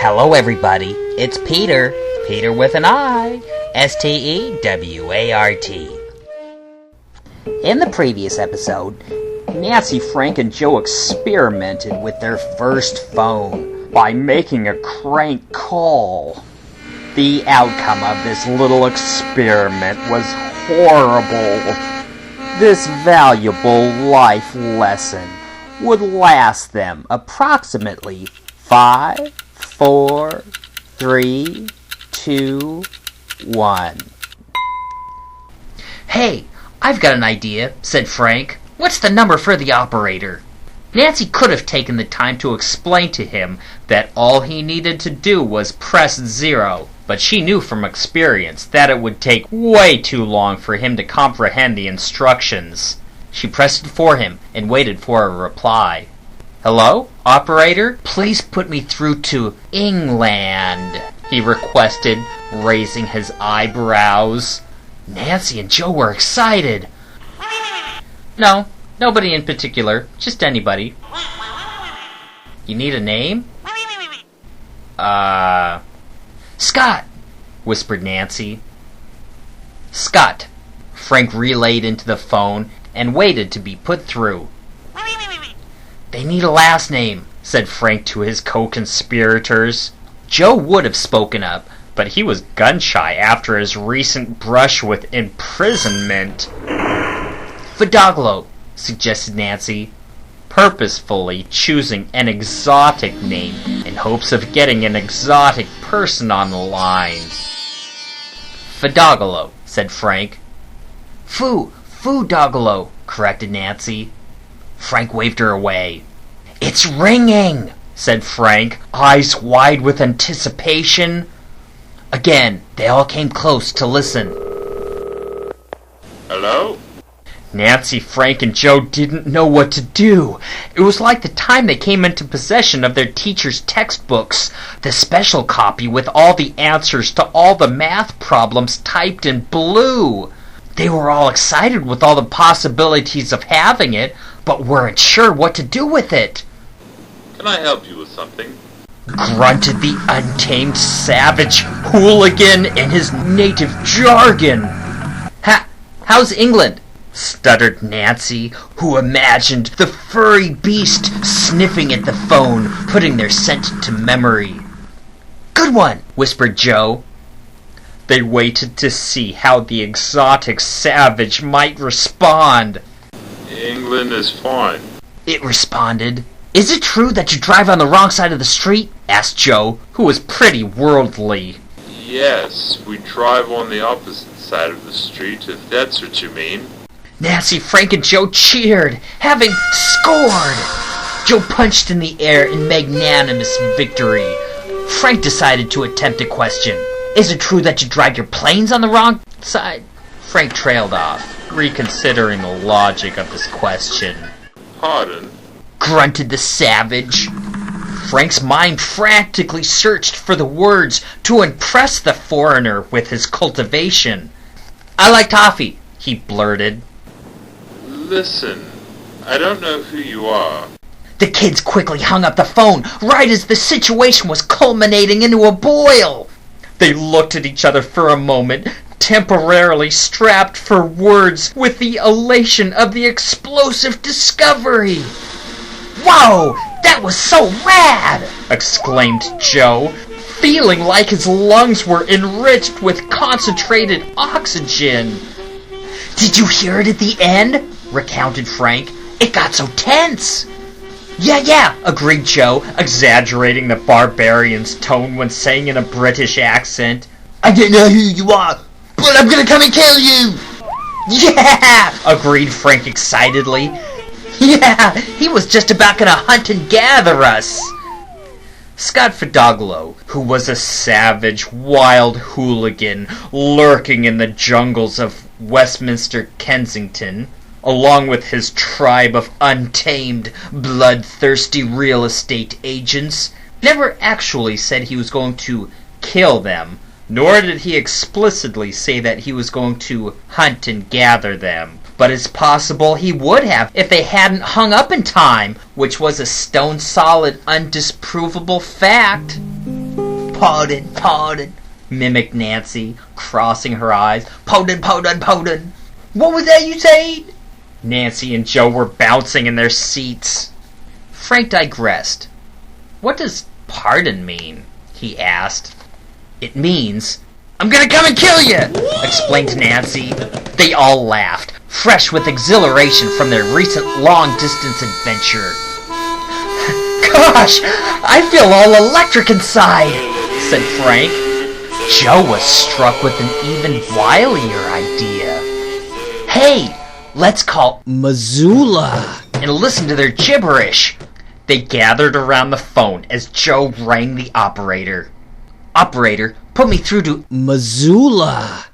Hello everybody, it's Peter with an I, S-T-E-W-A-R-T. In the previous episode, Nancy, Frank, and Joe experimented with their first phone by making a crank call. The outcome of this little experiment was horrible. This valuable life lesson would last them approximately 5, 4, 3, 2, 1. "Hey, I've got an idea," said Frank. "What's the number for the operator?" Nancy could have taken the time to explain to him that all he needed to do was press 0, but she knew from experience that it would take way too long for him to comprehend the instructions. She pressed it for him and waited for a reply. "Hello, operator? Please put me through to England," he requested, raising his eyebrows. Nancy and Joe were excited. "No, nobody in particular, just anybody." "You need a name?" Scott," whispered Nancy. "Scott," Frank relayed into the phone and waited to be put through. "They need a last name," said Frank to his co-conspirators. Joe would have spoken up, but he was gun-shy after his recent brush with imprisonment. "Fidoglo," suggested Nancy, purposefully choosing an exotic name in hopes of getting an exotic person on the line. "Fidoglo," said Frank. Foo-Dogolo," corrected Nancy. Frank waved her away. "It's ringing," said Frank, eyes wide with anticipation. Again, they all came close to listen. "Hello?" Nancy, Frank, and Joe didn't know what to do. It was like the time they came into possession of their teacher's textbooks, the special copy with all the answers to all the math problems typed in blue. They were all excited with all the possibilities of having it, but weren't sure what to do with it. "Can I help you with something?" grunted the untamed salvage hooligan in his native jargon. How's England?" stuttered Nancy, who imagined the furry beast sniffing at the phone, putting their scent to memory. "Good one," whispered Joe. They waited to see how the exotic savage might respond. "England is fine." It responded. "Is it true that you drive on the wrong side of the street?" asked Joe, who was pretty worldly. "Yes, we drive on the opposite side of the street, if that's what you mean." Nancy, Frank, and Joe cheered, having scored. Joe punched in the air in magnanimous victory. Frank decided to attempt a question. "Is it true that you drive your planes on the wrong side?" Frank trailed off, reconsidering the logic of his question. "Pardon?" grunted the savage. Frank's mind frantically searched for the words to impress the foreigner with his cultivation. "I like toffee," he blurted. "Listen, I don't know who you are." The kids quickly hung up the phone right as the situation was culminating into a boil. They looked at each other for a moment, temporarily strapped for words with the elation of the explosive discovery. "Whoa, that was so rad!" exclaimed Joe, feeling like his lungs were enriched with concentrated oxygen. "Did you hear it at the end?" recounted Frank. "It got so tense." Yeah, agreed Joe, exaggerating the barbarian's tone when saying in a British accent, "I don't know who you are, but I'm gonna come and kill you!" "Yeah!" agreed Frank excitedly. "Yeah, he was just about gonna hunt and gather us." Scott Fidoglo, who was a savage, wild hooligan lurking in the jungles of Westminster-Kensington, along with his tribe of untamed, bloodthirsty real estate agents, never actually said he was going to kill them, nor did he explicitly say that he was going to hunt and gather them. but it's possible he would have if they hadn't hung up in time, which was a stone-solid, undisprovable fact. Pardon, mimicked Nancy, crossing her eyes. Pardon. What was that you said? Nancy and Joe were bouncing in their seats. Frank digressed. What does pardon mean? He asked. It means, I'm gonna come and kill you, explained Nancy. They all laughed, fresh with exhilaration from their recent long-distance adventure. Gosh, I feel all electric inside, said Frank. Joe was struck with an even wilier idea. Hey, let's call Missoula and listen to their gibberish. They gathered around the phone as Joe rang the operator. Operator, put me through to Missoula.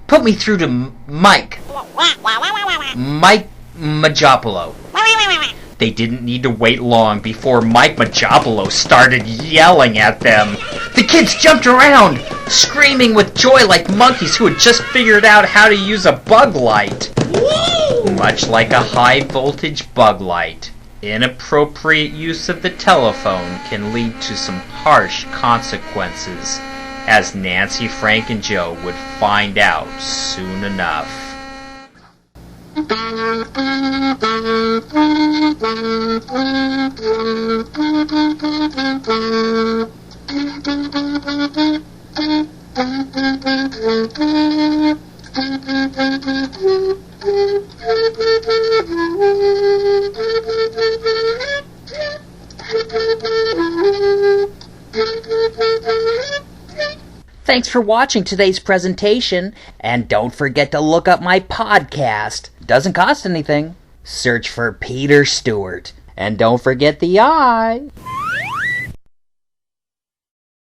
Put me through to Mike. Mike Majopolo. They didn't need to wait long before Mike Majopolo started yelling at them. The kids jumped around, screaming with joy like monkeys who had just figured out how to use a bug light. Much like a high-voltage bug light, inappropriate use of the telephone can lead to some harsh consequences, as Nancy, Frank, and Joe would find out soon enough. Thanks for watching today's presentation, and don't forget to look up my podcast. Doesn't cost anything. Search for Peter Stewart, and don't forget the I.